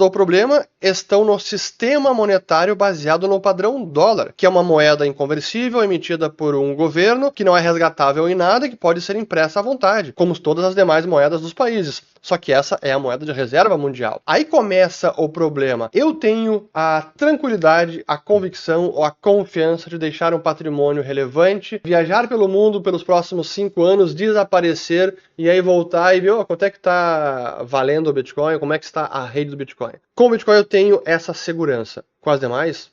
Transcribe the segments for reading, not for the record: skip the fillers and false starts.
do problema estão no sistema monetário baseado no padrão dólar, que é uma moeda inconversível emitida por um governo que não é resgatável em nada e que pode ser impressa à vontade, como todas as demais moedas dos países. Só que essa é a moeda de reserva mundial. Aí começa o problema. Eu tenho a tranquilidade, a convicção ou a confiança de deixar um patrimônio relevante, viajar pelo mundo pelos próximos 5 anos, desaparecer e aí voltar e ver quanto é que está valendo o Bitcoin, como é que está a rede do Bitcoin. Com o Bitcoin eu tenho essa segurança. Com as demais,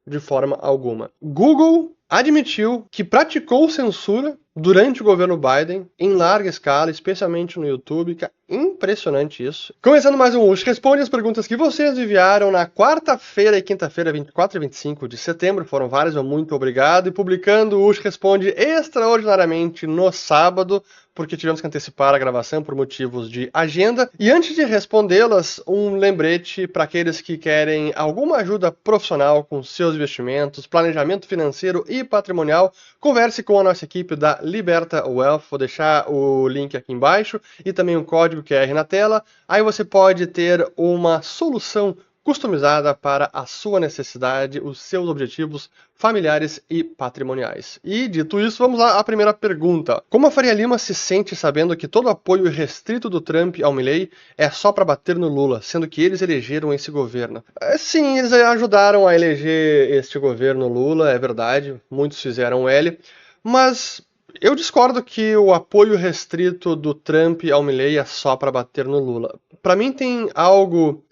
de forma alguma. Google admitiu que praticou censura durante o governo Biden, em larga escala, especialmente no YouTube. Impressionante isso. Começando mais um Ush Responde, as perguntas que vocês enviaram na quarta-feira e quinta-feira, 24 e 25 de setembro. Foram várias, muito obrigado. E publicando o Ush Responde extraordinariamente no sábado, porque tivemos que antecipar a gravação por motivos de agenda. E antes de respondê-las, um lembrete para aqueles que querem alguma ajuda profissional com seus investimentos, planejamento financeiro e patrimonial, converse com a nossa equipe da Liberta Wealth. Vou deixar o link aqui embaixo e também o código QR na tela. Aí você pode ter uma solução customizada para a sua necessidade, os seus objetivos familiares e patrimoniais. E dito isso, vamos lá à primeira pergunta. Como a Faria Lima se sente sabendo que todo o apoio restrito do Trump ao Milley é só para bater no Lula, sendo que eles elegeram esse governo? Sim, eles ajudaram a eleger este governo Lula, é verdade, muitos fizeram L, mas eu discordo que o apoio restrito do Trump ao Milley é só para bater no Lula. Para mim tem algo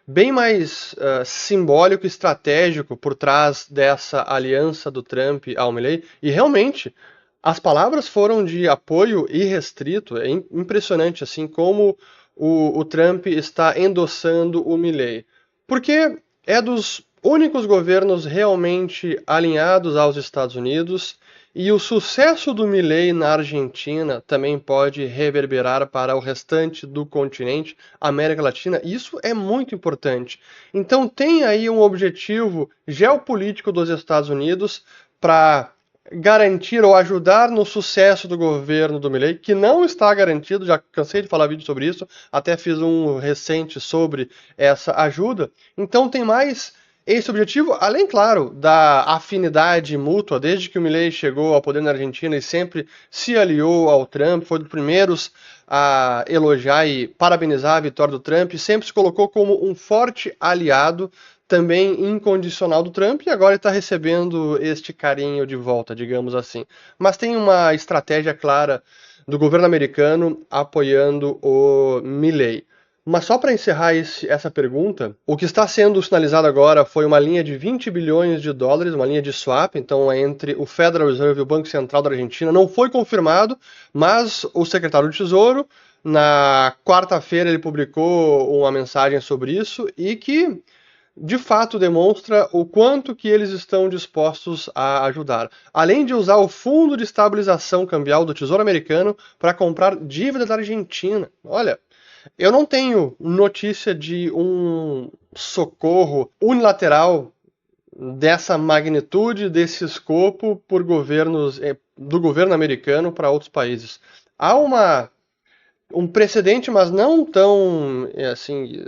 bem mais simbólico e estratégico por trás dessa aliança do Trump ao Milley. E realmente, as palavras foram de apoio irrestrito. É impressionante assim como o Trump está endossando o Milley. Porque é dos únicos governos realmente alinhados aos Estados Unidos. E o sucesso do Milley na Argentina também pode reverberar para o restante do continente, América Latina. Isso é muito importante. Então tem aí um objetivo geopolítico dos Estados Unidos para garantir ou ajudar no sucesso do governo do Milley, que não está garantido, já cansei de falar vídeo sobre isso, até fiz um recente sobre essa ajuda. Então tem mais esse objetivo, além, claro, da afinidade mútua, desde que o Milley chegou ao poder na Argentina e sempre se aliou ao Trump, foi dos primeiros a elogiar e parabenizar a vitória do Trump, e sempre se colocou como um forte aliado, também incondicional do Trump, e agora está recebendo este carinho de volta, digamos assim. Mas tem uma estratégia clara do governo americano apoiando o Milley. Mas só para encerrar essa pergunta, o que está sendo sinalizado agora foi uma linha de 20 bilhões de dólares, uma linha de swap, então é entre o Federal Reserve e o Banco Central da Argentina. Não foi confirmado, mas o secretário do Tesouro, na quarta-feira, ele publicou uma mensagem sobre isso e que, de fato, demonstra o quanto que eles estão dispostos a ajudar. Além de usar o Fundo de Estabilização Cambial do Tesouro Americano para comprar dívida da Argentina. Olha, eu não tenho notícia de um socorro unilateral dessa magnitude, desse escopo por governos do governo americano para outros países. Há um precedente, mas não tão assim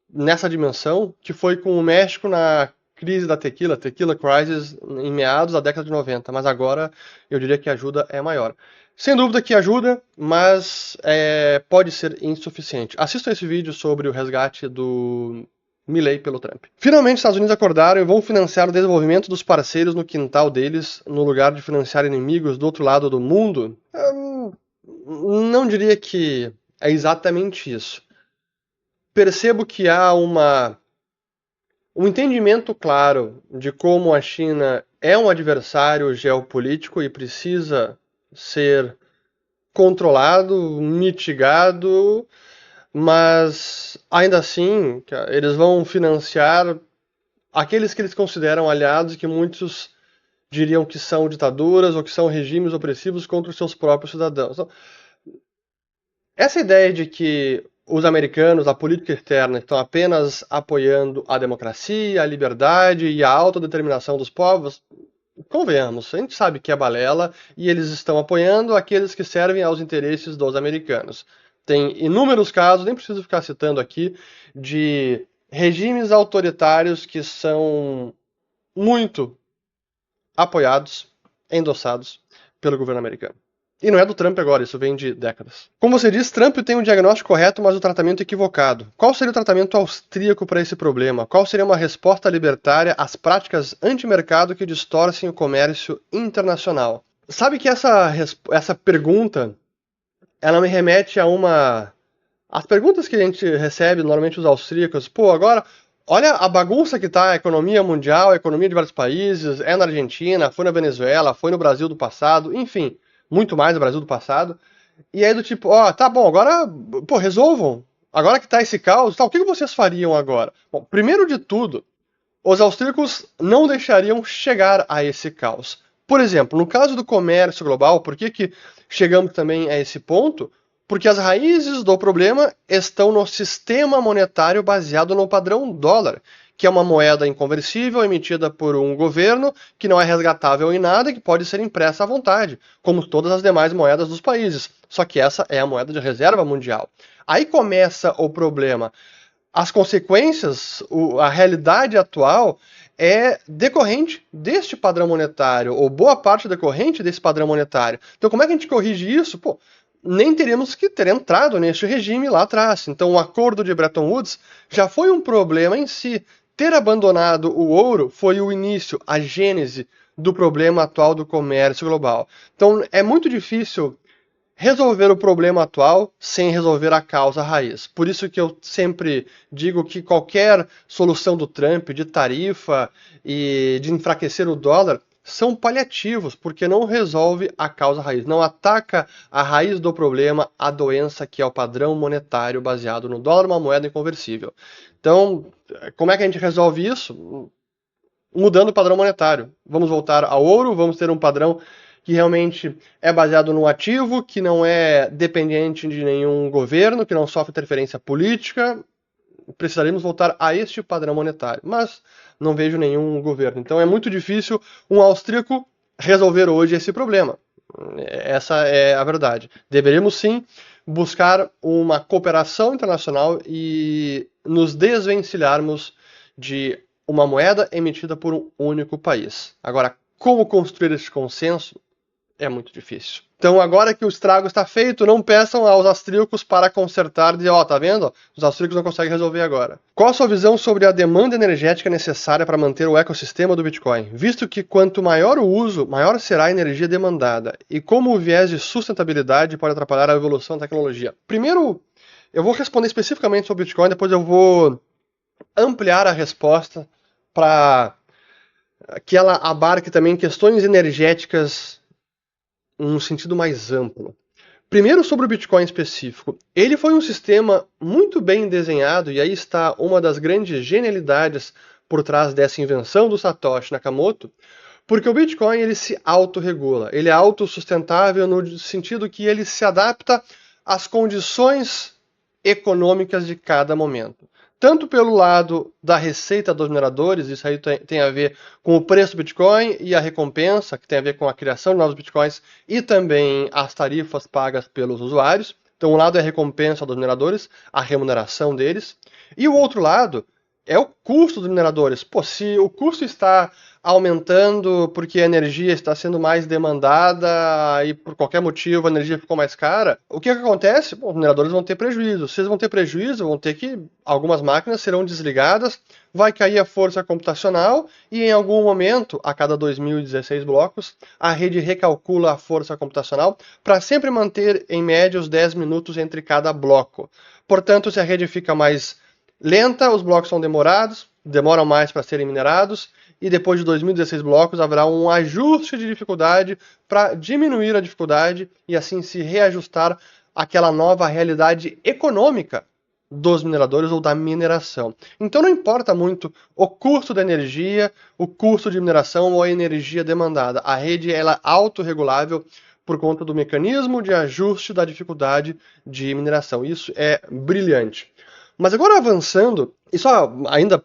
nessa dimensão, que foi com o México na crise da Tequila Crisis, em meados da década de 90, mas agora eu diria que a ajuda é maior. Sem dúvida que ajuda, mas pode ser insuficiente. Assistam esse vídeo sobre o resgate do Milley pelo Trump. Finalmente, os Estados Unidos acordaram e vão financiar o desenvolvimento dos parceiros no quintal deles, no lugar de financiar inimigos do outro lado do mundo. Eu não diria que é exatamente isso. Percebo que há um entendimento claro de como a China é um adversário geopolítico e precisa ser controlado, mitigado, mas ainda assim eles vão financiar aqueles que eles consideram aliados e que muitos diriam que são ditaduras ou que são regimes opressivos contra os seus próprios cidadãos. Então, essa ideia de que os americanos, a política externa, estão apenas apoiando a democracia, a liberdade e a autodeterminação dos povos, convenhamos, a gente sabe que é balela e eles estão apoiando aqueles que servem aos interesses dos americanos. Tem inúmeros casos, nem preciso ficar citando aqui, de regimes autoritários que são muito apoiados, endossados pelo governo americano. E não é do Trump agora, isso vem de décadas. Como você diz, Trump tem um diagnóstico correto, mas o tratamento equivocado. Qual seria o tratamento austríaco para esse problema? Qual seria uma resposta libertária às práticas anti-mercado que distorcem o comércio internacional? Sabe que essa pergunta, ela me remete a uma... As perguntas que a gente recebe, normalmente os austríacos, pô, agora, olha a bagunça que tá a economia mundial, a economia de vários países, é na Argentina, foi na Venezuela, foi no Brasil do passado, enfim, muito mais no Brasil do passado. E aí do tipo, ó, tá bom, agora, pô, resolvam. Agora que tá esse caos, tá, o que vocês fariam agora? Bom, primeiro de tudo, os austríacos não deixariam chegar a esse caos. Por exemplo, no caso do comércio global, por que chegamos também a esse ponto? Porque as raízes do problema estão no sistema monetário baseado no padrão dólar, que é uma moeda inconversível emitida por um governo que não é resgatável em nada e que pode ser impressa à vontade, como todas as demais moedas dos países. Só que essa é a moeda de reserva mundial. Aí começa o problema. As consequências, a realidade atual é decorrente deste padrão monetário, ou boa parte decorrente desse padrão monetário. Então como é que a gente corrige isso? Pô, nem teríamos que ter entrado neste regime lá atrás. Então o acordo de Bretton Woods já foi um problema em si. Ter abandonado o ouro foi o início, a gênese do problema atual do comércio global. Então é muito difícil resolver o problema atual sem resolver a causa raiz. Por isso que eu sempre digo que qualquer solução do Trump de tarifa e de enfraquecer o dólar são paliativos, porque não resolve a causa raiz, não ataca a raiz do problema, a doença que é o padrão monetário baseado no dólar, uma moeda inconversível. Então, como é que a gente resolve isso? Mudando o padrão monetário. Vamos voltar ao ouro, vamos ter um padrão que realmente é baseado no ativo, que não é dependente de nenhum governo, que não sofre interferência política. Precisaríamos voltar a este padrão monetário, mas não vejo nenhum governo. Então é muito difícil um austríaco resolver hoje esse problema. Essa é a verdade. Deveríamos sim buscar uma cooperação internacional e nos desvencilharmos de uma moeda emitida por um único país. Agora, como construir esse consenso é muito difícil. Então, agora que o estrago está feito, não peçam aos austríacos para consertar, dizer, ó, tá vendo? Os austríacos não conseguem resolver agora. Qual a sua visão sobre a demanda energética necessária para manter o ecossistema do Bitcoin? Visto que quanto maior o uso, maior será a energia demandada. E como o viés de sustentabilidade pode atrapalhar a evolução da tecnologia? Primeiro, eu vou responder especificamente sobre o Bitcoin, depois eu vou ampliar a resposta para que ela abarque também questões energéticas num sentido mais amplo. Primeiro sobre o Bitcoin específico. Ele foi um sistema muito bem desenhado, e aí está uma das grandes genialidades por trás dessa invenção do Satoshi Nakamoto, porque o Bitcoin ele se autorregula, ele é autossustentável no sentido que ele se adapta às condições econômicas de cada momento. Tanto pelo lado da receita dos mineradores, isso aí tem a ver com o preço do Bitcoin e a recompensa, que tem a ver com a criação de novos Bitcoins, e também as tarifas pagas pelos usuários. Então, um lado é a recompensa dos mineradores, a remuneração deles, e o outro lado é o custo dos mineradores. Pô, se o custo está aumentando porque a energia está sendo mais demandada e por qualquer motivo a energia ficou mais cara, o que acontece? Bom, os mineradores vão ter prejuízo. Se eles vão ter prejuízo, vão ter que... Algumas máquinas serão desligadas, vai cair a força computacional e em algum momento, a cada 2016 blocos, a rede recalcula a força computacional para sempre manter em média os 10 minutos entre cada bloco. Portanto, se a rede fica mais lenta, os blocos são demorados, demoram mais para serem minerados, e depois de 2016 blocos haverá um ajuste de dificuldade para diminuir a dificuldade e assim se reajustar àquela nova realidade econômica dos mineradores ou da mineração. Então não importa muito o custo da energia, o custo de mineração ou a energia demandada. A rede ela é autorregulável por conta do mecanismo de ajuste da dificuldade de mineração. Isso é brilhante. Mas agora avançando, e só ainda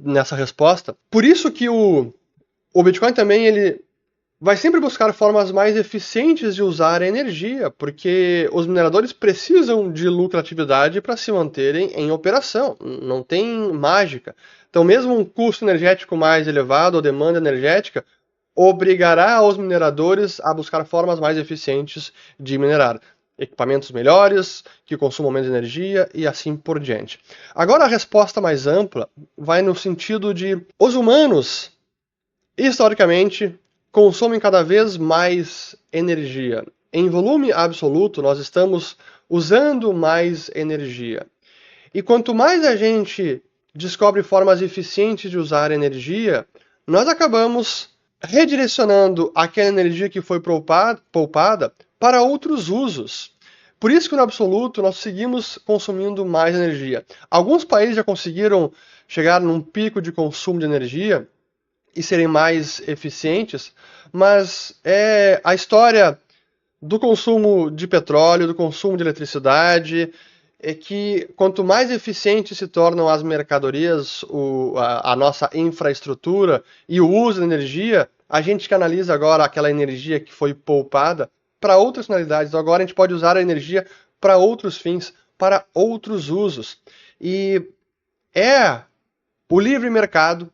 nessa resposta, por isso que o Bitcoin também ele vai sempre buscar formas mais eficientes de usar a energia, porque os mineradores precisam de lucratividade para se manterem em operação, não tem mágica. Então, mesmo um custo energético mais elevado ou demanda energética obrigará os mineradores a buscar formas mais eficientes de minerar. Equipamentos melhores, que consumam menos energia e assim por diante. Agora, a resposta mais ampla vai no sentido de os humanos, historicamente, consomem cada vez mais energia. Em volume absoluto, nós estamos usando mais energia. E quanto mais a gente descobre formas eficientes de usar energia, nós acabamos redirecionando aquela energia que foi poupada para outros usos. Por isso que no absoluto nós seguimos consumindo mais energia. Alguns países já conseguiram chegar num pico de consumo de energia e serem mais eficientes, mas a história do consumo de petróleo, do consumo de eletricidade, é que quanto mais eficientes se tornam as mercadorias, a nossa infraestrutura e o uso da energia, a gente canaliza agora aquela energia que foi poupada para outras finalidades. Então, agora a gente pode usar a energia para outros fins, para outros usos. E é o livre mercado,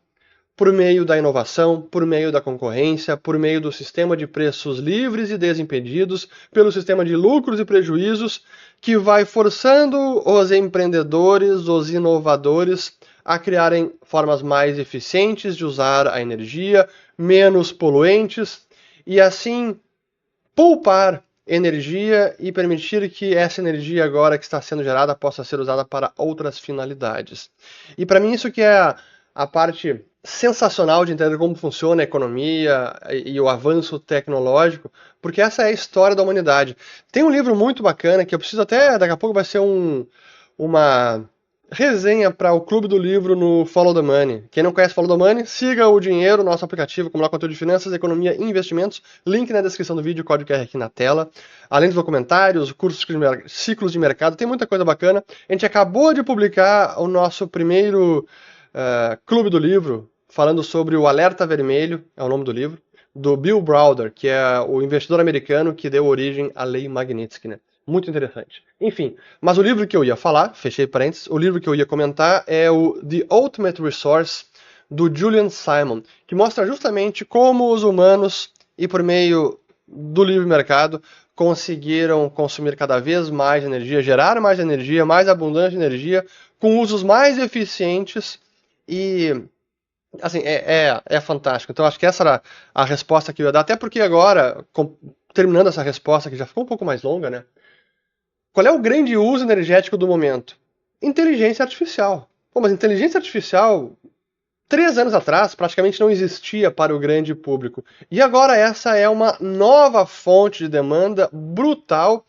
por meio da inovação, por meio da concorrência, por meio do sistema de preços livres e desimpedidos, pelo sistema de lucros e prejuízos, que vai forçando os empreendedores, os inovadores, a criarem formas mais eficientes de usar a energia, menos poluentes, e assim poupar energia e permitir que essa energia agora que está sendo gerada possa ser usada para outras finalidades. E para mim isso que é a parte sensacional de entender como funciona a economia e o avanço tecnológico, porque essa é a história da humanidade. Tem um livro muito bacana que eu preciso até, daqui a pouco vai ser uma resenha para o Clube do Livro no Follow the Money. Quem não conhece Follow the Money, siga o Dinheiro, nosso aplicativo, acumular conteúdo de finanças, economia e investimentos. Link na descrição do vídeo, código QR aqui na tela. Além dos documentários, cursos, ciclos de mercado, tem muita coisa bacana. A gente acabou de publicar o nosso primeiro Clube do Livro, falando sobre o Alerta Vermelho, é o nome do livro, do Bill Browder, que é o investidor americano que deu origem à Lei Magnitsky, né? Muito interessante. Enfim, mas o livro que eu ia falar, fechei parênteses, o livro que eu ia comentar é o The Ultimate Resource, do Julian Simon, que mostra justamente como os humanos, e por meio do livre mercado, conseguiram consumir cada vez mais energia, gerar mais energia, mais abundância de energia, com usos mais eficientes e assim, é fantástico. Então, acho que essa era a resposta que eu ia dar. Até porque agora, terminando essa resposta, que já ficou um pouco mais longa, né? Qual é o grande uso energético do momento? Inteligência artificial. Pô, mas inteligência artificial, 3 anos atrás, praticamente não existia para o grande público. E agora essa é uma nova fonte de demanda brutal.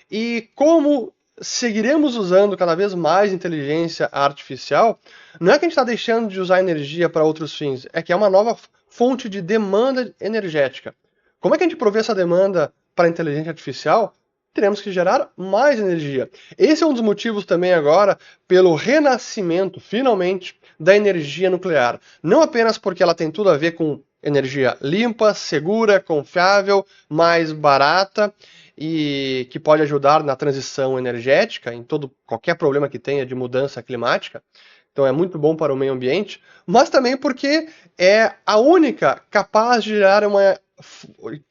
E como seguiremos usando cada vez mais inteligência artificial, não é que a gente está deixando de usar energia para outros fins, é que é uma nova fonte de demanda energética. Como é que a gente provê essa demanda para a inteligência artificial? Teremos que gerar mais energia. Esse é um dos motivos também agora pelo renascimento, finalmente, da energia nuclear. Não apenas porque ela tem tudo a ver com energia limpa, segura, confiável, mais barata, e que pode ajudar na transição energética, em qualquer problema que tenha de mudança climática. Então é muito bom para o meio ambiente, mas também porque é a única capaz de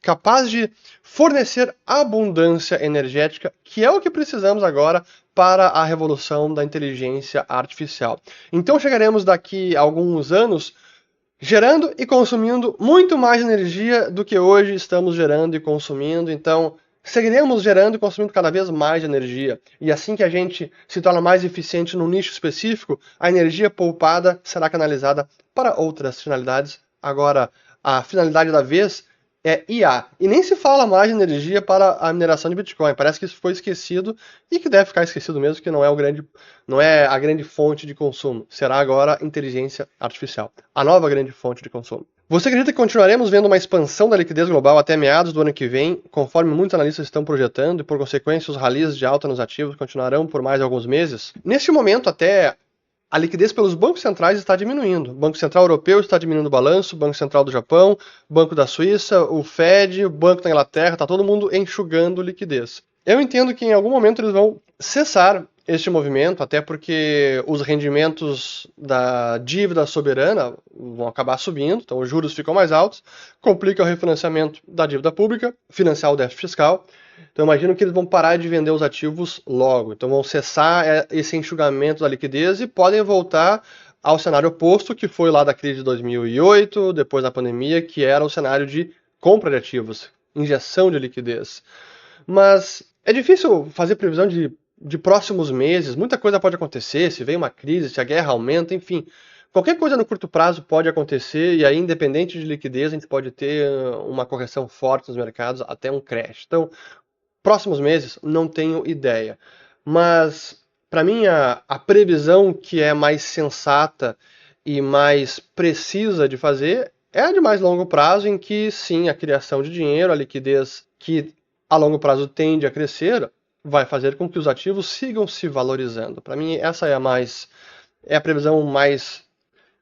capaz de fornecer abundância energética, que é o que precisamos agora para a revolução da inteligência artificial. Então chegaremos daqui a alguns anos gerando e consumindo muito mais energia do que hoje estamos gerando e consumindo. Então seguiremos gerando e consumindo cada vez mais energia. E assim que a gente se torna mais eficiente num nicho específico, a energia poupada será canalizada para outras finalidades. Agora, a finalidade da vez é IA. E nem se fala mais de energia para a mineração de Bitcoin. Parece que isso foi esquecido e que deve ficar esquecido mesmo, que não é a grande fonte de consumo. Será agora inteligência artificial. A nova grande fonte de consumo. Você acredita que continuaremos vendo uma expansão da liquidez global até meados do ano que vem, conforme muitos analistas estão projetando, e por consequência os ralis de alta nos ativos continuarão por mais alguns meses? Neste momento, até a liquidez pelos bancos centrais está diminuindo. O Banco Central Europeu está diminuindo o balanço, o Banco Central do Japão, o Banco da Suíça, o Fed, o Banco da Inglaterra, está todo mundo enxugando liquidez. Eu entendo que em algum momento eles vão cessar este movimento, até porque os rendimentos da dívida soberana vão acabar subindo, então os juros ficam mais altos, complica o refinanciamento da dívida pública, financiar o déficit fiscal. Então eu imagino que eles vão parar de vender os ativos logo, então vão cessar esse enxugamento da liquidez e podem voltar ao cenário oposto, que foi lá da crise de 2008, depois da pandemia, que era o cenário de compra de ativos, injeção de liquidez. Mas é difícil fazer previsão de próximos meses, muita coisa pode acontecer, se vem uma crise, se a guerra aumenta, enfim. Qualquer coisa no curto prazo pode acontecer e aí, independente de liquidez, a gente pode ter uma correção forte nos mercados, até um crash. Então, próximos meses, não tenho ideia. Mas, para mim, a previsão que é mais sensata e mais precisa de fazer é a de mais longo prazo, em que, sim, a criação de dinheiro, a liquidez que a longo prazo tende a crescer, vai fazer com que os ativos sigam se valorizando. Para mim, essa é a previsão mais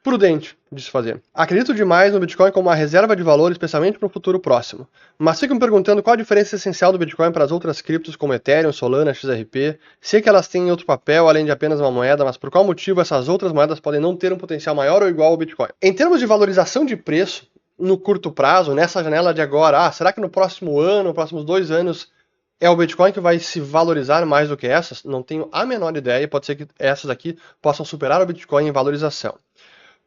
prudente de se fazer. Acredito demais no Bitcoin como uma reserva de valor, especialmente para o futuro próximo. Mas fico me perguntando qual a diferença essencial do Bitcoin para as outras criptos como Ethereum, Solana, XRP. Sei que elas têm outro papel além de apenas uma moeda, mas por qual motivo essas outras moedas podem não ter um potencial maior ou igual ao Bitcoin? Em termos de valorização de preço, no curto prazo, nessa janela de agora, será que no próximo ano, nos próximos 2 anos, é o Bitcoin que vai se valorizar mais do que essas? Não tenho a menor ideia, pode ser que essas aqui possam superar o Bitcoin em valorização.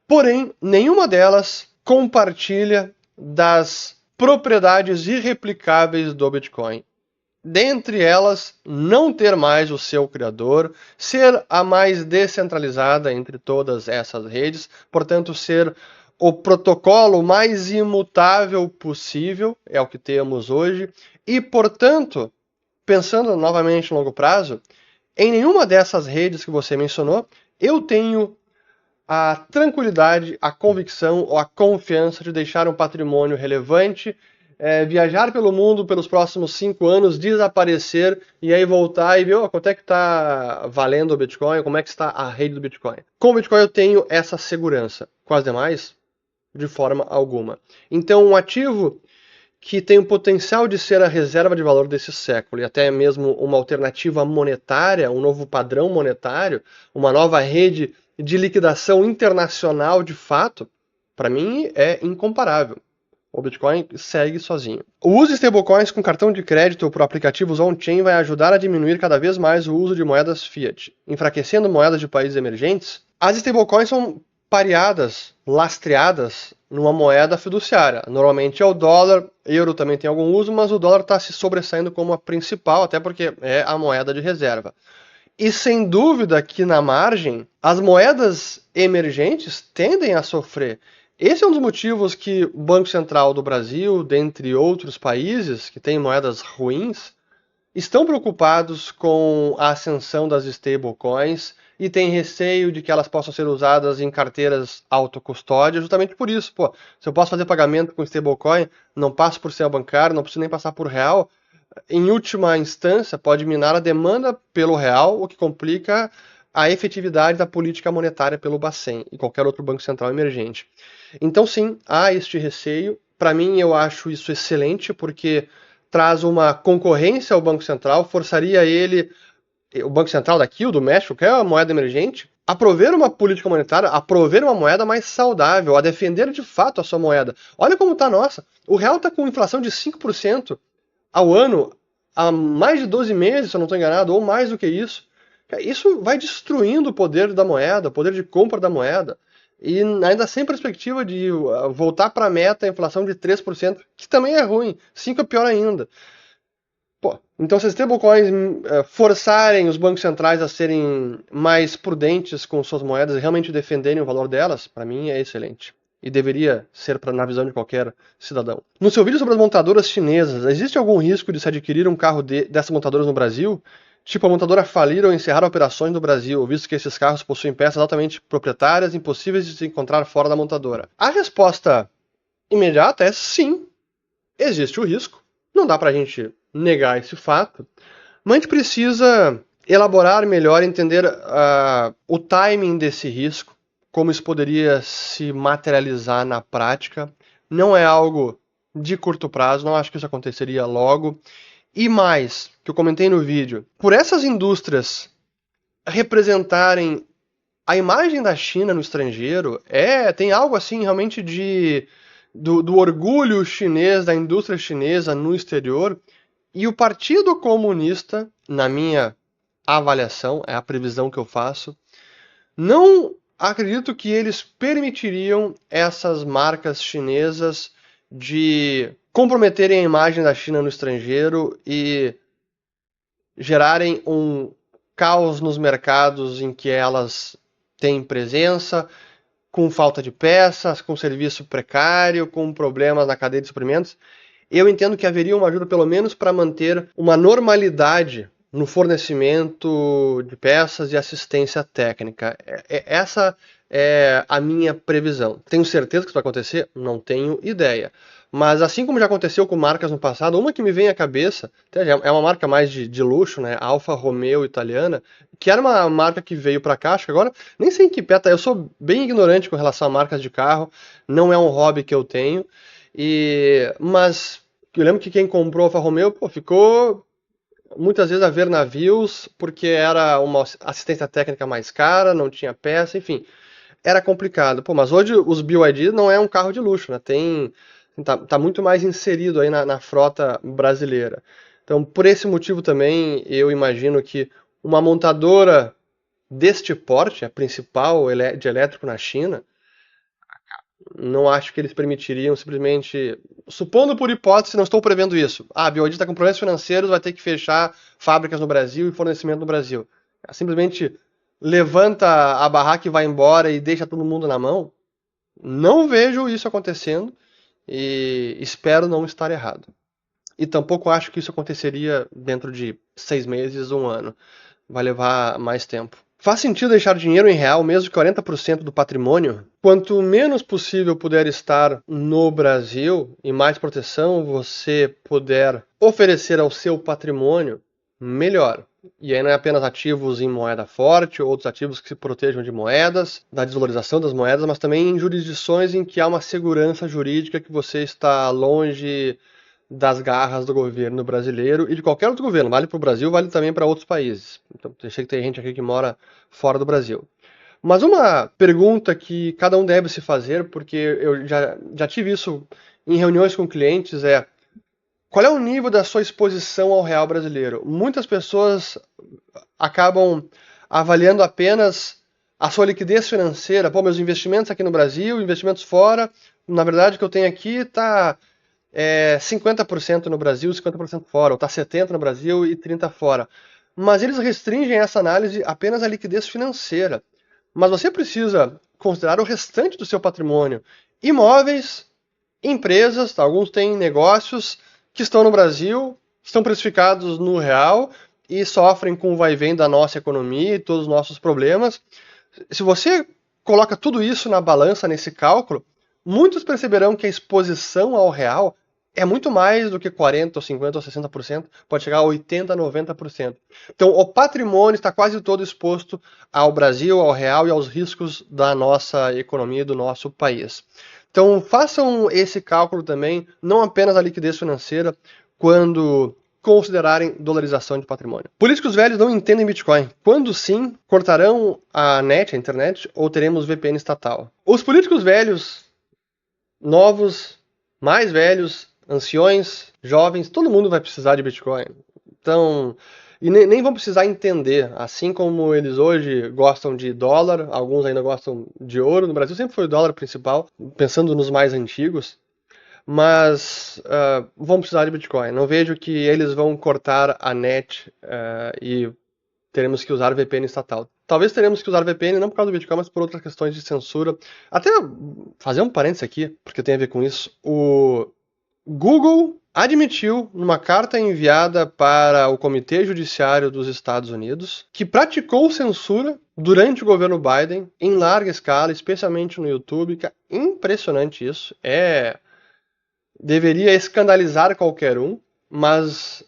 Porém, nenhuma delas compartilha das propriedades irreplicáveis do Bitcoin. Dentre elas, não ter mais o seu criador, ser a mais descentralizada entre todas essas redes, portanto, ser o protocolo mais imutável possível, é o que temos hoje, e, portanto, pensando novamente no longo prazo, em nenhuma dessas redes que você mencionou, eu tenho a tranquilidade, a convicção ou a confiança de deixar um patrimônio relevante, viajar pelo mundo pelos próximos 5 anos, desaparecer e aí voltar e ver quanto é que está valendo o Bitcoin, como é que está a rede do Bitcoin. Com o Bitcoin eu tenho essa segurança, com as demais, de forma alguma. Então um ativo que tem o potencial de ser a reserva de valor desse século e até mesmo uma alternativa monetária, um novo padrão monetário, uma nova rede de liquidação internacional de fato, para mim é incomparável. O Bitcoin segue sozinho. O uso de stablecoins com cartão de crédito por aplicativos on-chain vai ajudar a diminuir cada vez mais o uso de moedas fiat, enfraquecendo moedas de países emergentes. As stablecoins são pareadas, lastreadas numa moeda fiduciária. Normalmente é o dólar, euro também tem algum uso, mas o dólar está se sobressaindo como a principal, até porque é a moeda de reserva. E sem dúvida que na margem, as moedas emergentes tendem a sofrer. Esse é um dos motivos que o Banco Central do Brasil, dentre outros países que têm moedas ruins, estão preocupados com a ascensão das stablecoins e têm receio de que elas possam ser usadas em carteiras autocustódia, justamente por isso. Se eu posso fazer pagamento com stablecoin, não passo por sistema bancário, não preciso nem passar por real, em última instância, pode minar a demanda pelo real, o que complica a efetividade da política monetária pelo Bacen e qualquer outro banco central emergente. Então, sim, há este receio. Para mim, eu acho isso excelente, porque traz uma concorrência ao Banco Central, forçaria ele, o Banco Central daqui, o do México, que é a moeda emergente, a prover uma política monetária, a prover uma moeda mais saudável, a defender de fato a sua moeda. Olha como está a nossa. O real está com inflação de 5%. Ao ano, há mais de 12 meses, se eu não estou enganado, ou mais do que isso. Isso vai destruindo o poder da moeda, o poder de compra da moeda. E ainda sem perspectiva de voltar para a meta, a inflação de 3%, que também é ruim. 5% é pior ainda. Então se as stablecoins forçarem os bancos centrais a serem mais prudentes com suas moedas e realmente defenderem o valor delas, para mim é excelente. E deveria ser na visão de qualquer cidadão. No seu vídeo sobre as montadoras chinesas, existe algum risco de se adquirir um carro dessas montadoras no Brasil? Tipo, a montadora falir ou encerrar operações no Brasil, visto que esses carros possuem peças altamente proprietárias, impossíveis de se encontrar fora da montadora. A resposta imediata é sim, existe o risco. Não dá pra gente negar esse fato, mas a gente precisa elaborar melhor, entender o timing desse risco, como isso poderia se materializar na prática. Não é algo de curto prazo, não acho que isso aconteceria logo. E mais, que eu comentei no vídeo, por essas indústrias representarem a imagem da China no estrangeiro, tem algo assim realmente do orgulho chinês, da indústria chinesa no exterior, e o Partido Comunista, na minha avaliação, é a previsão que eu faço, não acredito que eles permitiriam essas marcas chinesas de comprometerem a imagem da China no estrangeiro e gerarem um caos nos mercados em que elas têm presença, com falta de peças, com serviço precário, com problemas na cadeia de suprimentos. Eu entendo que haveria uma ajuda pelo menos para manter uma normalidade no fornecimento de peças e assistência técnica. Essa é a minha previsão. Tenho certeza que isso vai acontecer? Não tenho ideia. Mas assim como já aconteceu com marcas no passado, uma que me vem à cabeça, é uma marca mais de luxo, né? Alfa Romeo italiana, que era uma marca que veio para cá, acho que agora, nem sei em que pé tá, eu sou bem ignorante com relação a marcas de carro, não é um hobby que eu tenho, mas eu lembro que quem comprou a Alfa Romeo, ficou muitas vezes a ver navios, porque era uma assistência técnica mais cara, não tinha peça, enfim, era complicado. Mas hoje os BYD não é um carro de luxo, né? Tá muito mais inserido aí na frota brasileira. Então, por esse motivo também, eu imagino que uma montadora deste porte, a principal de elétrico na China, não acho que eles permitiriam simplesmente, supondo por hipótese, não estou prevendo isso. A BYD está com problemas financeiros, vai ter que fechar fábricas no Brasil e fornecimento no Brasil. Simplesmente levanta a barraca e vai embora e deixa todo mundo na mão. Não vejo isso acontecendo e espero não estar errado. E tampouco acho que isso aconteceria dentro de 6 meses ou 1 ano. Vai levar mais tempo. Faz sentido deixar dinheiro em real, mesmo que 40% do patrimônio? Quanto menos possível puder estar no Brasil e mais proteção você puder oferecer ao seu patrimônio, melhor. E aí não é apenas ativos em moeda forte, outros ativos que se protejam de moedas, da desvalorização das moedas, mas também em jurisdições em que há uma segurança jurídica, que você está longe das garras do governo brasileiro e de qualquer outro governo. Vale para o Brasil, vale também para outros países. Então, eu sei que tem gente aqui que mora fora do Brasil. Mas uma pergunta que cada um deve se fazer, porque eu já tive isso em reuniões com clientes, é: qual é o nível da sua exposição ao real brasileiro? Muitas pessoas acabam avaliando apenas a sua liquidez financeira. Meus investimentos aqui no Brasil, investimentos fora, na verdade o que eu tenho aqui está 50% no Brasil, 50% fora, ou está 70% no Brasil e 30% fora. Mas eles restringem essa análise apenas à liquidez financeira. Mas você precisa considerar o restante do seu patrimônio. Imóveis, empresas, alguns têm negócios que estão no Brasil, estão precificados no real e sofrem com o vai e vem da nossa economia e todos os nossos problemas. Se você coloca tudo isso na balança, nesse cálculo, muitos perceberão que a exposição ao real é muito mais do que 40%, ou 50%, ou 60%, pode chegar a 80%, 90%. Então, o patrimônio está quase todo exposto ao Brasil, ao real e aos riscos da nossa economia, do nosso país. Então, façam esse cálculo também, não apenas a liquidez financeira, quando considerarem dolarização de patrimônio. Políticos velhos não entendem Bitcoin. Quando sim, cortarão a internet, ou teremos VPN estatal? Os políticos velhos, novos, mais velhos, anciões, jovens, todo mundo vai precisar de Bitcoin. Então, e nem vão precisar entender, assim como eles hoje gostam de dólar, alguns ainda gostam de ouro. No Brasil sempre foi o dólar principal, pensando nos mais antigos, mas vão precisar de Bitcoin. Não vejo que eles vão cortar a net e teremos que usar VPN estatal. Talvez teremos que usar VPN não por causa do Bitcoin, mas por outras questões de censura. Até fazer um parênteses aqui, porque tem a ver com isso. O Google admitiu, numa carta enviada para o Comitê Judiciário dos Estados Unidos, que praticou censura durante o governo Biden em larga escala, especialmente no YouTube. Que é impressionante isso. Deveria escandalizar qualquer um, mas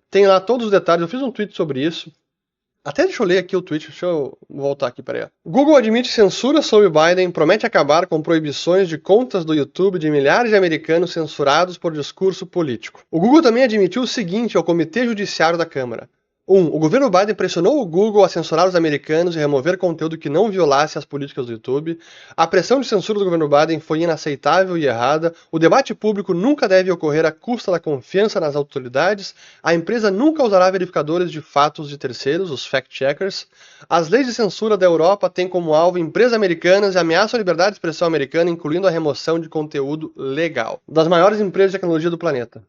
tem lá todos os detalhes. Eu fiz um tweet sobre isso. Até deixa eu ler aqui o tweet, deixa eu voltar aqui, peraí. Google admite censura sobre Biden, promete acabar com proibições de contas do YouTube de milhares de americanos censurados por discurso político. O Google também admitiu o seguinte ao Comitê Judiciário da Câmara. 1. O governo Biden pressionou o Google a censurar os americanos e remover conteúdo que não violasse as políticas do YouTube. A pressão de censura do governo Biden foi inaceitável e errada. O debate público nunca deve ocorrer à custa da confiança nas autoridades. A empresa nunca usará verificadores de fatos de terceiros, os fact-checkers. As leis de censura da Europa têm como alvo empresas americanas e ameaçam a liberdade de expressão americana, incluindo a remoção de conteúdo legal das maiores empresas de tecnologia do planeta.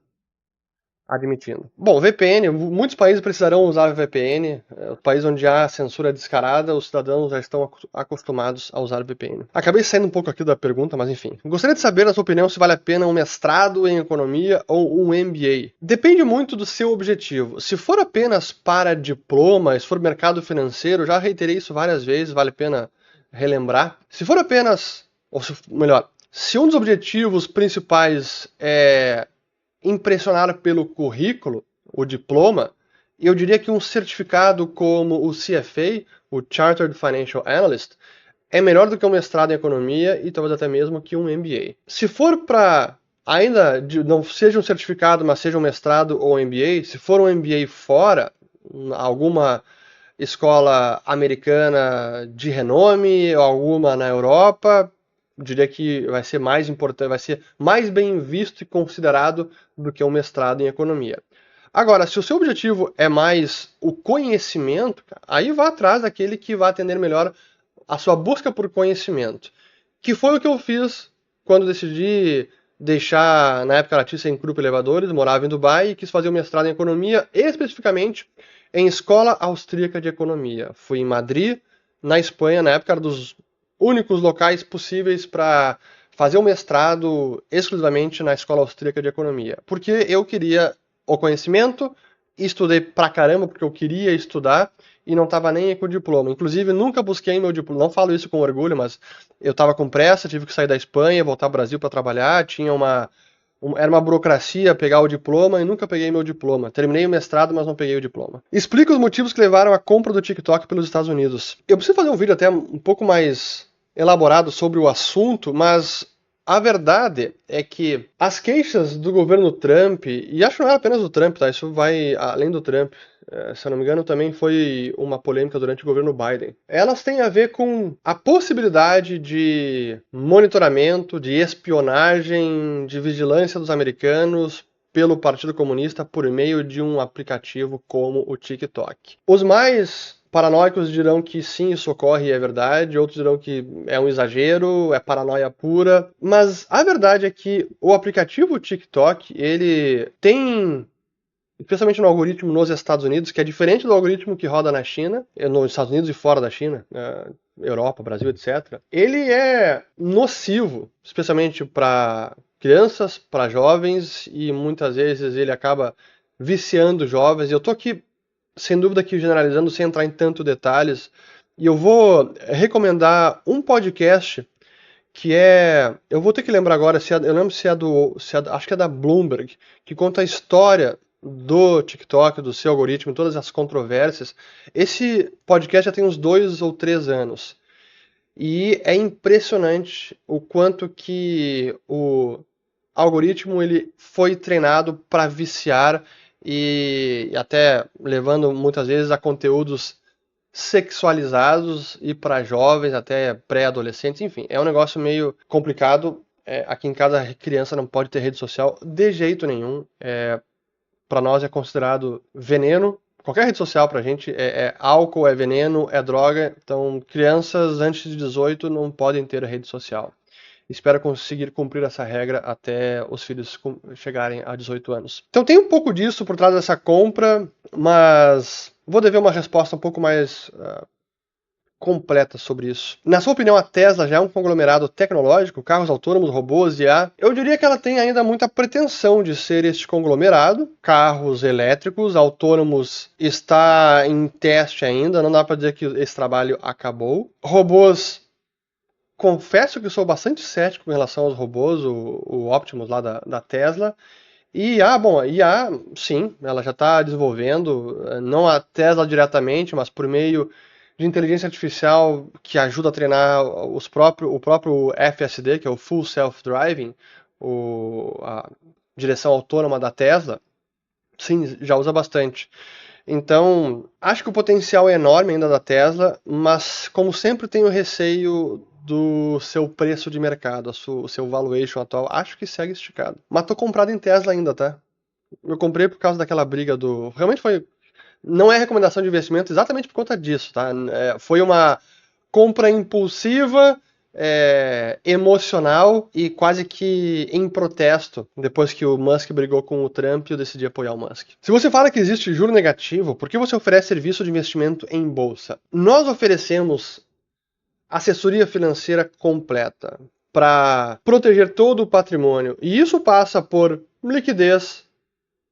Admitindo. Bom, VPN, muitos países precisarão usar VPN. O país onde há censura descarada, os cidadãos já estão acostumados a usar VPN. Acabei saindo um pouco aqui da pergunta, mas enfim. Gostaria de saber, na sua opinião, se vale a pena um mestrado em economia ou um MBA. Depende muito do seu objetivo. Se for apenas para diploma, se for mercado financeiro, já reiterei isso várias vezes, vale a pena relembrar. Se for apenas, ou melhor, se um dos objetivos principais é impressionar pelo currículo, o diploma, eu diria que um certificado como o CFA, o Chartered Financial Analyst, é melhor do que um mestrado em economia e talvez até mesmo que um MBA. Se for para ainda não seja um certificado, mas seja um mestrado ou um MBA, se for um MBA fora, alguma escola americana de renome ou alguma na Europa, diria que vai ser mais importante, vai ser mais bem visto e considerado do que um mestrado em economia. Agora, se o seu objetivo é mais o conhecimento, aí vá atrás daquele que vai atender melhor a sua busca por conhecimento, que foi o que eu fiz quando decidi deixar, na época, a Letícia em Grupo Elevadores, morava em Dubai e quis fazer o mestrado em economia, especificamente em Escola Austríaca de Economia. Fui em Madrid, na Espanha, na época era dos únicos locais possíveis para fazer o mestrado exclusivamente na Escola Austríaca de Economia. Porque eu queria o conhecimento, estudei pra caramba porque eu queria estudar e não estava nem com o diploma. Inclusive, nunca busquei meu diploma. Não falo isso com orgulho, mas eu estava com pressa, tive que sair da Espanha, voltar ao Brasil para trabalhar, era uma burocracia pegar o diploma e nunca peguei meu diploma. Terminei o mestrado, mas não peguei o diploma. Explica os motivos que levaram à compra do TikTok pelos Estados Unidos. Eu preciso fazer um vídeo até um pouco mais elaborado sobre o assunto, mas a verdade é que as queixas do governo Trump, e acho que não é apenas do Trump, tá? Isso vai além do Trump. Se eu não me engano, também foi uma polêmica durante o governo Biden. Elas têm a ver com a possibilidade de monitoramento, de espionagem, de vigilância dos americanos pelo Partido Comunista por meio de um aplicativo como o TikTok. Os mais paranoicos dirão que sim, isso ocorre e é verdade, outros dirão que é um exagero, é paranoia pura, mas a verdade é que o aplicativo TikTok, ele tem, especialmente no algoritmo nos Estados Unidos, que é diferente do algoritmo que roda na China, nos Estados Unidos e fora da China, Europa, Brasil, etc. Ele é nocivo, especialmente para crianças, para jovens, e muitas vezes ele acaba viciando jovens. E eu tô aqui sem dúvida que generalizando, sem entrar em tanto detalhes, e eu vou recomendar um podcast que eu vou ter que lembrar agora, eu lembro acho que é da Bloomberg, que conta a história do TikTok, do seu algoritmo, todas as controvérsias. Esse podcast já tem uns 2 ou 3 anos, e é impressionante o quanto que o algoritmo ele foi treinado para viciar e até levando muitas vezes a conteúdos sexualizados e para jovens, até pré-adolescentes, enfim, é um negócio meio complicado. Aqui em casa a criança não pode ter rede social de jeito nenhum. Para nós é considerado veneno. Qualquer rede social pra gente é álcool, é veneno, é droga. Então crianças antes de 18 não podem ter rede social. Espero conseguir cumprir essa regra até os filhos chegarem a 18 anos. Então tem um pouco disso por trás dessa compra, mas vou dever uma resposta um pouco mais completa sobre isso. Na sua opinião, a Tesla já é um conglomerado tecnológico, carros autônomos, robôs, IA? Eu diria que ela tem ainda muita pretensão de ser este conglomerado. Carros elétricos, autônomos, está em teste ainda, não dá para dizer que esse trabalho acabou. Robôs, confesso que sou bastante cético em relação aos robôs, o Optimus lá da Tesla. E bom, a IA, sim, ela já está desenvolvendo, não a Tesla diretamente, mas por meio de inteligência artificial que ajuda a treinar o próprio FSD, que é o Full Self-Driving, a direção autônoma da Tesla, sim, já usa bastante. Então, acho que o potencial é enorme ainda da Tesla, mas como sempre tenho receio do seu preço de mercado, o seu valuation atual, acho que segue esticado. Mas tô comprado em Tesla ainda, tá? Eu comprei por causa daquela briga do. Realmente foi. Não é recomendação de investimento exatamente por conta disso, tá? Foi uma compra impulsiva, emocional e quase que em protesto depois que o Musk brigou com o Trump e eu decidi apoiar o Musk. Se você fala que existe juro negativo, por que você oferece serviço de investimento em bolsa? Nós oferecemos assessoria financeira completa para proteger todo o patrimônio e isso passa por liquidez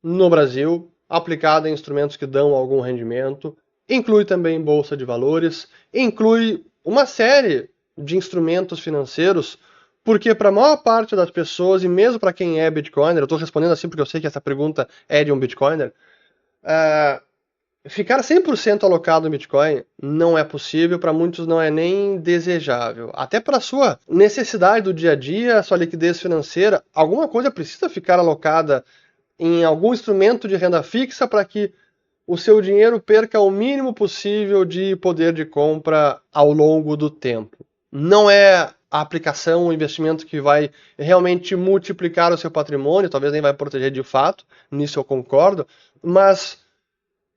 no Brasil, aplicada em instrumentos que dão algum rendimento, inclui também bolsa de valores, inclui uma série de instrumentos financeiros, porque para a maior parte das pessoas, e mesmo para quem é Bitcoiner, eu estou respondendo assim porque eu sei que essa pergunta é de um Bitcoiner, ficar 100% alocado em Bitcoin não é possível, para muitos não é nem desejável. Até para a sua necessidade do dia a dia, sua liquidez financeira, alguma coisa precisa ficar alocada em algum instrumento de renda fixa para que o seu dinheiro perca o mínimo possível de poder de compra ao longo do tempo. Não é a aplicação, o investimento que vai realmente multiplicar o seu patrimônio, talvez nem vai proteger de fato, nisso eu concordo, mas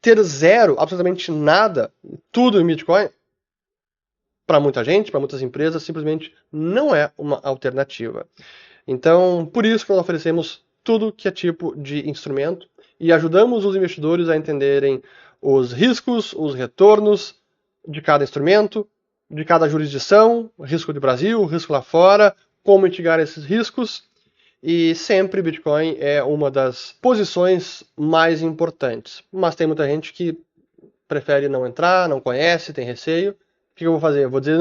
ter zero, absolutamente nada, tudo em Bitcoin, para muita gente, para muitas empresas, simplesmente não é uma alternativa. Então, por isso que nós oferecemos tudo que é tipo de instrumento e ajudamos os investidores a entenderem os riscos, os retornos de cada instrumento, de cada jurisdição, risco do Brasil, risco lá fora, como mitigar esses riscos. E sempre Bitcoin é uma das posições mais importantes. Mas tem muita gente que prefere não entrar, não conhece, tem receio. O que eu vou fazer? Vou dizer,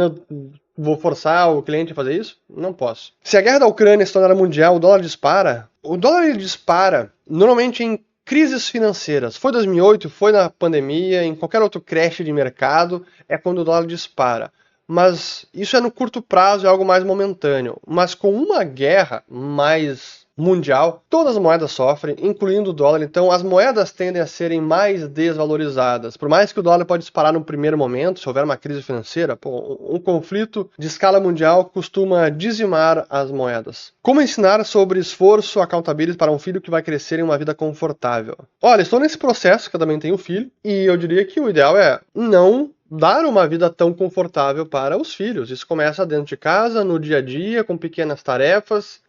vou forçar o cliente a fazer isso? Não posso. Se a guerra da Ucrânia se tornar mundial, o dólar dispara. O dólar ele dispara normalmente em crises financeiras. Foi 2008, foi na pandemia, em qualquer outro crash de mercado, é quando o dólar dispara. Mas isso é no curto prazo, é algo mais momentâneo. Mas com uma guerra mais mundial, todas as moedas sofrem, incluindo o dólar. Então as moedas tendem a serem mais desvalorizadas. Por mais que o dólar pode disparar no primeiro momento, se houver uma crise financeira, um conflito de escala mundial costuma dizimar as moedas. Como ensinar sobre esforço, accountability para um filho que vai crescer em uma vida confortável? Olha, estou nesse processo, que eu também tenho filho, e eu diria que o ideal é não dar uma vida tão confortável para os filhos. Isso começa dentro de casa, no dia a dia, com pequenas tarefas.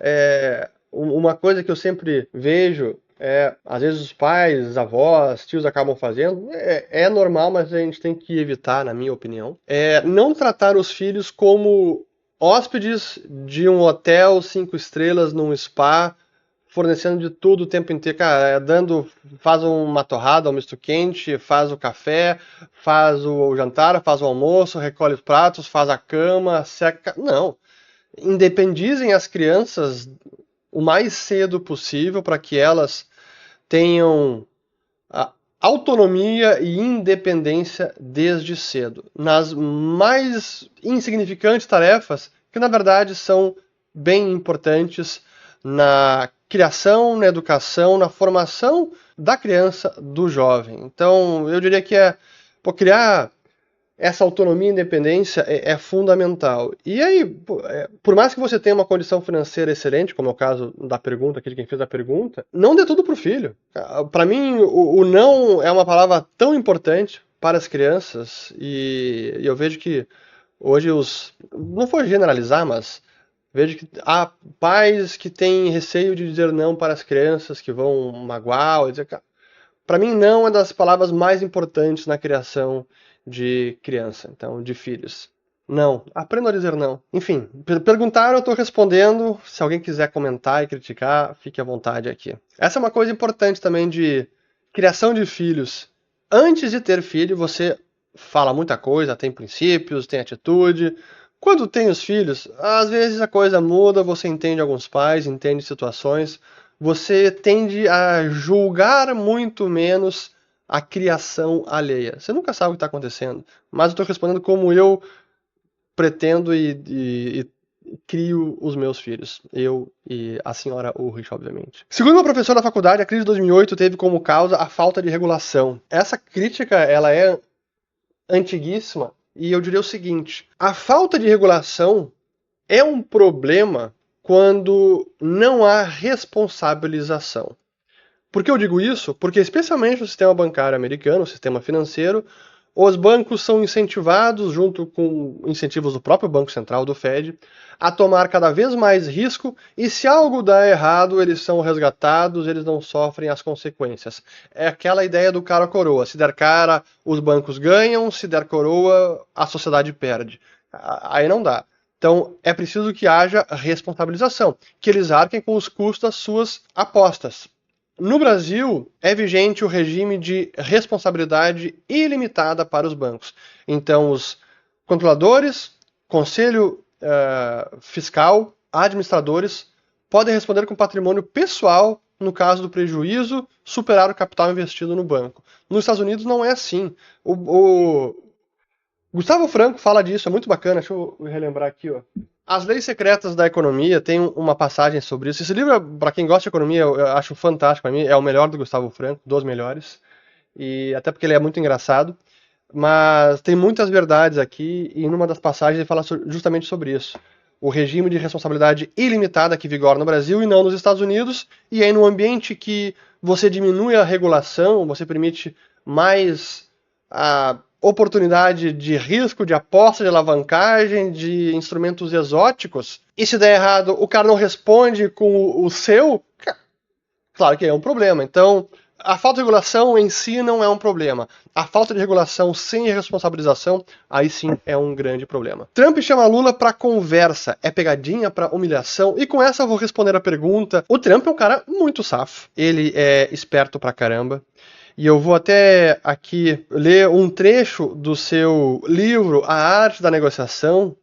Uma coisa que eu sempre vejo às vezes os pais, avós, tios acabam fazendo, é normal, mas a gente tem que evitar, na minha opinião, não tratar os filhos como hóspedes de um hotel 5 estrelas num spa, fornecendo de tudo o tempo inteiro, cara, faz uma torrada, um misto quente, faz o café, faz o jantar, faz o almoço, recolhe os pratos, faz a cama, seca. Não. Independizem as crianças o mais cedo possível para que elas tenham autonomia e independência desde cedo. Nas mais insignificantes tarefas, que na verdade são bem importantes na criação, na educação, na formação da criança, do jovem. Então, eu diria que criar essa autonomia e independência é fundamental. E aí, por mais que você tenha uma condição financeira excelente, como é o caso da pergunta, aqui de quem fez a pergunta, não dê tudo pro filho. Para mim, o não é uma palavra tão importante para as crianças, e eu vejo que hoje não vou generalizar, mas vejo que há pais que têm receio de dizer não para as crianças, que vão magoar, ou dizer, para mim, não é das palavras mais importantes na criação de criança, então, de filhos. Não. Aprenda a dizer não. Enfim, perguntaram, eu estou respondendo. Se alguém quiser comentar e criticar, fique à vontade aqui. Essa é uma coisa importante também de criação de filhos. Antes de ter filho, você fala muita coisa, tem princípios, tem atitude. Quando tem os filhos, às vezes a coisa muda, você entende alguns pais, entende situações, você tende a julgar muito menos a criação alheia. Você nunca sabe o que está acontecendo, mas eu estou respondendo como eu pretendo e crio os meus filhos. Eu e a senhora Ulrich, obviamente. Segundo meu professor da faculdade, a crise de 2008 teve como causa a falta de regulação. Essa crítica, ela é antiguíssima, e eu diria o seguinte: a falta de regulação é um problema quando não há responsabilização. Por que eu digo isso? Porque, especialmente no sistema bancário americano, no sistema financeiro, os bancos são incentivados, junto com incentivos do próprio Banco Central, do Fed, a tomar cada vez mais risco, e se algo dá errado, eles são resgatados, eles não sofrem as consequências. É aquela ideia do cara coroa. Se der cara, os bancos ganham, se der coroa, a sociedade perde. Aí não dá. Então, é preciso que haja responsabilização, que eles arquem com os custos das suas apostas. No Brasil, é vigente o regime de responsabilidade ilimitada para os bancos. Então, os controladores, conselho fiscal, administradores, podem responder com patrimônio pessoal no caso do prejuízo superar o capital investido no banco. Nos Estados Unidos não é assim. O Gustavo Franco fala disso, é muito bacana. Deixa eu relembrar aqui, ó. As Leis Secretas da Economia tem uma passagem sobre isso. Esse livro, para quem gosta de economia, eu acho fantástico. Para mim, é o melhor do Gustavo Franco, dos melhores. E até porque ele é muito engraçado. Mas tem muitas verdades aqui, e numa das passagens ele fala justamente sobre isso. O regime de responsabilidade ilimitada que vigora no Brasil e não nos Estados Unidos. E aí, num ambiente que você diminui a regulação, você permite mais a oportunidade de risco, de aposta, de alavancagem, de instrumentos exóticos, e se der errado, o cara não responde com o seu, claro que é um problema. Então, a falta de regulação em si não é um problema. A falta de regulação sem responsabilização, aí sim é um grande problema. Trump chama Lula para conversa. É pegadinha para humilhação? E com essa eu vou responder a pergunta. O Trump é um cara muito safo. Ele é esperto pra caramba. E eu vou até aqui ler um trecho do seu livro, A Arte da Negociação,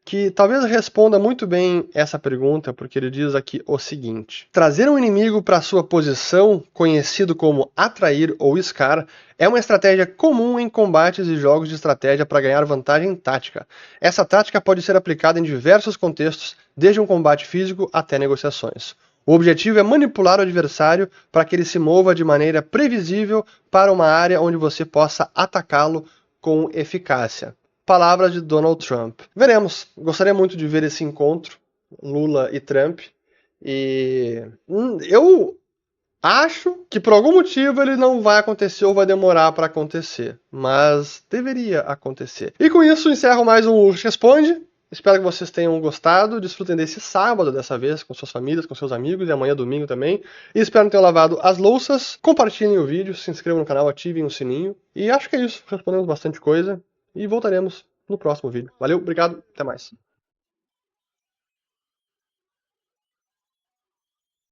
que talvez responda muito bem essa pergunta, porque ele diz aqui o seguinte: trazer um inimigo para sua posição, conhecido como atrair ou iscar, é uma estratégia comum em combates e jogos de estratégia para ganhar vantagem tática. Essa tática pode ser aplicada em diversos contextos, desde um combate físico até negociações. O objetivo é manipular o adversário para que ele se mova de maneira previsível para uma área onde você possa atacá-lo com eficácia. Palavras de Donald Trump. Veremos. Gostaria muito de ver esse encontro, Lula e Trump. E eu acho que por algum motivo ele não vai acontecer ou vai demorar para acontecer. Mas deveria acontecer. E com isso encerro mais um Ulrich Responde. Espero que vocês tenham gostado, desfrutem desse sábado dessa vez, com suas famílias, com seus amigos, e amanhã domingo também. E espero que tenham lavado as louças, compartilhem o vídeo, se inscrevam no canal, ativem o sininho. E acho que é isso, respondemos bastante coisa e voltaremos no próximo vídeo. Valeu, obrigado, até mais.